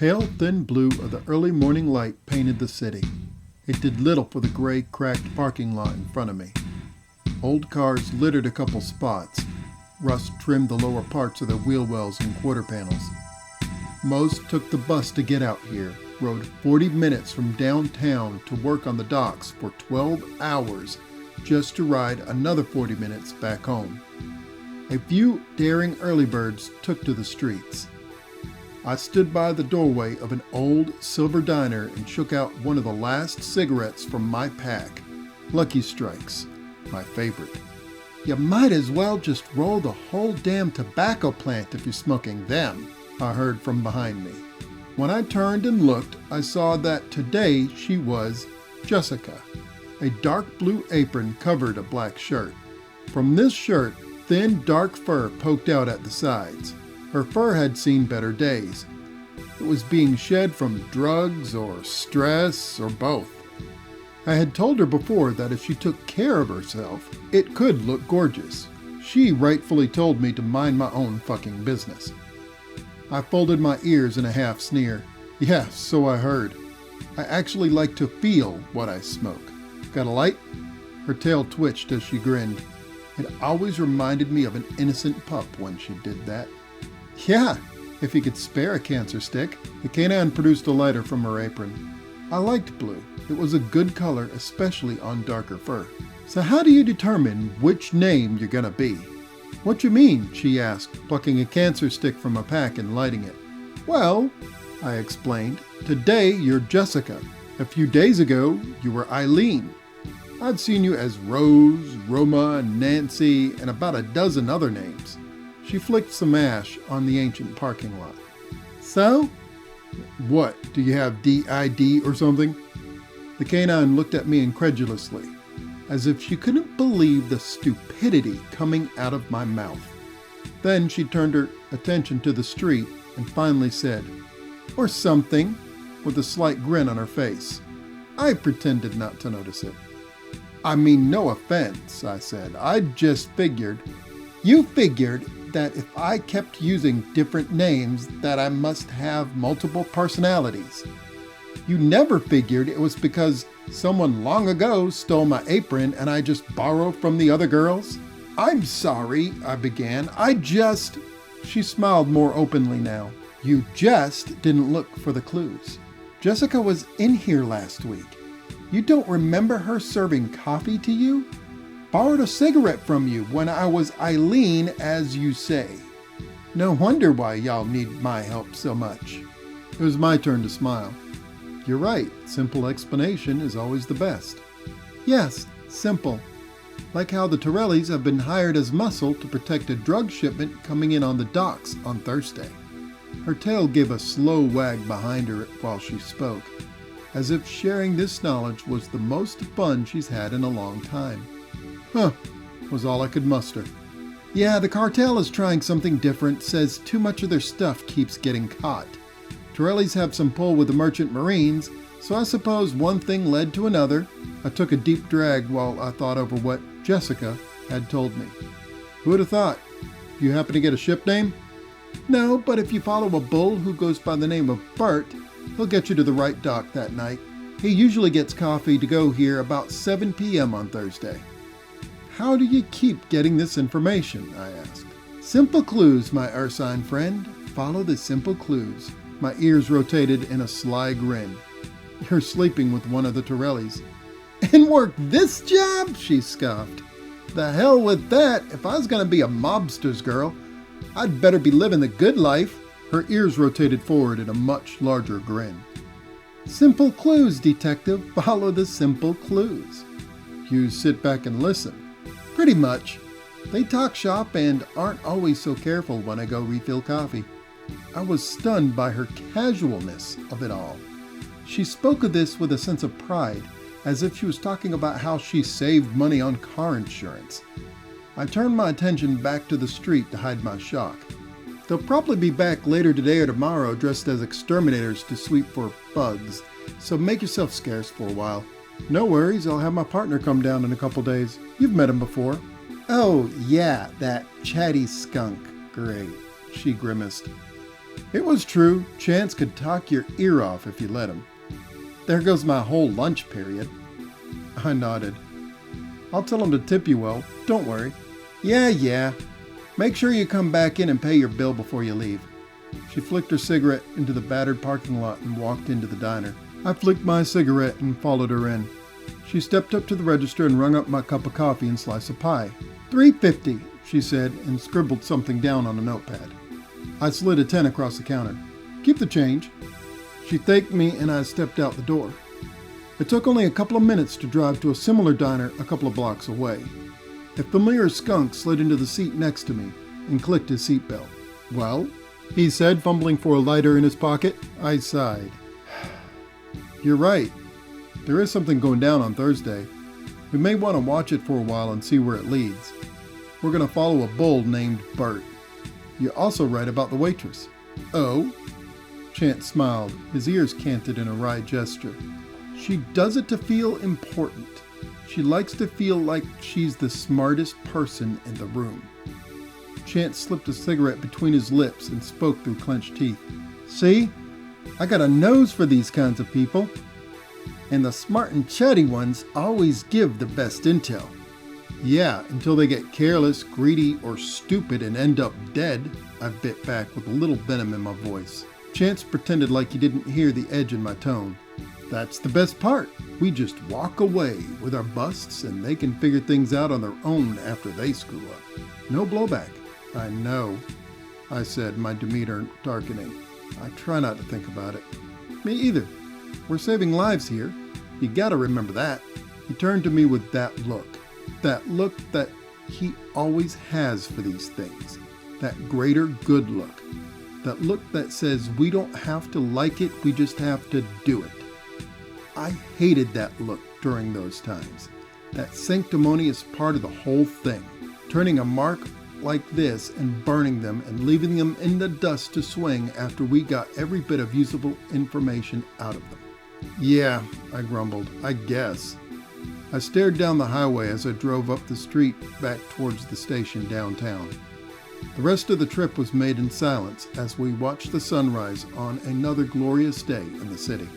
Pale, thin blue of the early morning light painted the city. It did little for the gray, cracked parking lot in front of me. Old cars littered a couple spots. Rust trimmed the lower parts of their wheel wells and quarter panels. Most took the bus to get out here, rode 40 minutes from downtown to work on the docks for 12 hours just to ride another 40 minutes back home. A few daring early birds took to the streets. I stood by the doorway of an old silver diner and shook out one of the last cigarettes from my pack. Lucky Strikes, my favorite. You might as well just roll the whole damn tobacco plant if you're smoking them, I heard from behind me. When I turned and looked, I saw that today she was Jessica. A dark blue apron covered a black shirt. From this shirt, thin dark fur poked out at the sides. Her fur had seen better days. It was being shed from drugs or stress or both. I had told her before that if she took care of herself, it could look gorgeous. She rightfully told me to mind my own fucking business. I folded my ears in a half sneer. Yeah, so I heard. I actually like to feel what I smoke. Got a light? Her tail twitched as she grinned. It always reminded me of an innocent pup when she did that. Yeah, if you could spare a cancer stick. The canine produced a lighter from her apron. I liked blue. It was a good color, especially on darker fur. So how do you determine which name you're gonna be? What you mean? She asked, plucking a cancer stick from a pack and lighting it. Well, I explained, today you're Jessica. A few days ago, you were Eileen. I've seen you as Rose, Roma, Nancy, and about a dozen other names. She flicked some ash on the ancient parking lot. So? What, do you have DID or something? The canine looked at me incredulously, as if she couldn't believe the stupidity coming out of my mouth. Then she turned her attention to the street and finally said, or something, with a slight grin on her face. I pretended not to notice it. I mean, no offense, I said. I just figured. You figured that if I kept using different names that I must have multiple personalities. You never figured it was because someone long ago stole my apron and I just borrow from the other girls? I'm sorry, I began. She smiled more openly now. You just didn't look for the clues. Jessica was in here last week. You don't remember her serving coffee to you? Borrowed a cigarette from you when I was Eileen, as you say. No wonder why y'all need my help so much. It was my turn to smile. You're right, simple explanation is always the best. Yes, simple. Like how the Torellis have been hired as muscle to protect a drug shipment coming in on the docks on Thursday. Her tail gave a slow wag behind her while she spoke, as if sharing this knowledge was the most fun she's had in a long time. Huh, was all I could muster. Yeah, the cartel is trying something different, says too much of their stuff keeps getting caught. Torellis have some pull with the merchant marines, so I suppose one thing led to another. I took a deep drag while I thought over what Jessica had told me. Who would have thought? You happen to get a ship name? No, but if you follow a bull who goes by the name of Bert, he'll get you to the right dock that night. He usually gets coffee to go here about 7 p.m. on Thursday. How do you keep getting this information? I asked. Simple clues, my Ursine friend. Follow the simple clues. My ears rotated in a sly grin. You're sleeping with one of the Torellis. And work this job? She scoffed. The hell with that. If I was going to be a mobster's girl, I'd better be living the good life. Her ears rotated forward in a much larger grin. Simple clues, detective. Follow the simple clues. You sit back and listen. Pretty much. They talk shop and aren't always so careful when I go refill coffee. I was stunned by her casualness of it all. She spoke of this with a sense of pride, as if she was talking about how she saved money on car insurance. I turned my attention back to the street to hide my shock. They'll probably be back later today or tomorrow dressed as exterminators to sweep for bugs, so make yourself scarce for a while. No worries, I'll have my partner come down in a couple days. You've met him before. Oh, yeah, that chatty skunk. Great, she grimaced. It was true. Chance could talk your ear off if you let him. There goes my whole lunch period. I nodded. I'll tell him to tip you well. Don't worry. Yeah. Make sure you come back in and pay your bill before you leave. She flicked her cigarette into the battered parking lot and walked into the diner. I flicked my cigarette and followed her in. She stepped up to the register and rung up my cup of coffee and slice of pie. $3.50, she said, and scribbled something down on a notepad. I slid a 10 across the counter. Keep the change. She thanked me and I stepped out the door. It took only a couple of minutes to drive to a similar diner a couple of blocks away. A familiar skunk slid into the seat next to me and clicked his seatbelt. Well, he said, fumbling for a lighter in his pocket. I sighed. You're right. There is something going down on Thursday. We may want to watch it for a while and see where it leads. We're going to follow a bull named Bert. You're also right about the waitress. Oh? Chance smiled, his ears canted in a wry gesture. She does it to feel important. She likes to feel like she's the smartest person in the room. Chance slipped a cigarette between his lips and spoke through clenched teeth. See? I got a nose for these kinds of people. And the smart and chatty ones always give the best intel. Yeah, until they get careless, greedy, or stupid and end up dead, I bit back with a little venom in my voice. Chance pretended like he didn't hear the edge in my tone. That's the best part. We just walk away with our busts and they can figure things out on their own after they screw up. No blowback. I know, I said, my demeanor darkening. I try not to think about it. Me either. We're saving lives here. You gotta remember that. He turned to me with that look that he always has for these things. That greater good look. That look that says we don't have to like it, we just have to do it. I hated that look during those times. That sanctimonious part of the whole thing. Turning a mark like this and burning them and leaving them in the dust to swing after we got every bit of usable information out of them. Yeah, I grumbled, I guess. I stared down the highway as I drove up the street back towards the station downtown. The rest of the trip was made in silence as we watched the sunrise on another glorious day in the city.